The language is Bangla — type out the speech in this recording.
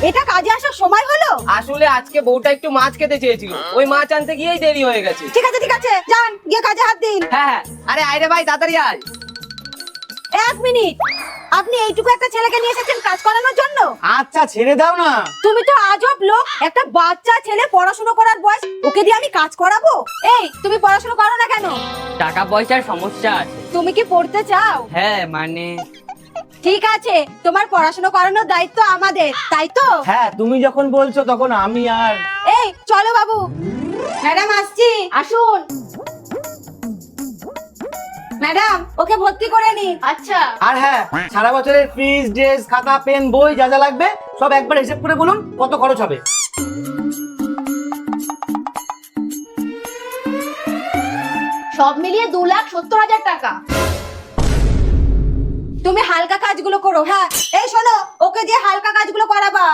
এটা কাজে আসার সময় হলো? আসলে আজকে বউটা একটু মাছ খেতে চেয়েছিল, ওই মাছ আনতে গিয়েই দেরি হয়ে গেছে। ঠিক আছে যান গিয়ে কাজে হাত দিন। হ্যাঁ, আরে আয় রে ভাই, তাড়াতাড়ি আয়। 1 মিনিট, আপনি এইটুকু একটা ছেলেকে নিয়ে এসেছেন কাজ করানোর জন্য? আচ্ছা ছেড়ে দাও না। তুমি তো আজব লোক, একটা বাচ্চা ছেলে পড়াশোনা করার বয়স, ওকে দিয়ে আমি কাজ করাবো? এই তুমি পড়াশোনা করো না কেন? টাকা পয়সার সমস্যা আছে। তুমি কি পড়তে চাও? হ্যাঁ মানে ঠিক আছে, তোমার পড়াশোনা করানোর দায়িত্ব আমাদের, তাই তো? হ্যাঁ তুমি যখন বলছো তখন আমি আর এই চলো বাবু। ম্যাডাম আসছি, আসুন। ম্যাডাম ওকে ভর্তি করে নিন। আচ্ছা। আর হ্যাঁ, সারা বছরের ফিস, ড্রেস, খাতা, পেন, বই যা যা লাগবে সব একবার হিসেব করে বলুন কত খরচ হবে। সব মিলিয়ে 2,70,000 টাকা। তুমি হালকা কাজগুলো করো। হ্যাঁ এই শোনো, ওকে দিয়ে হালকা কাজগুলো করাবা।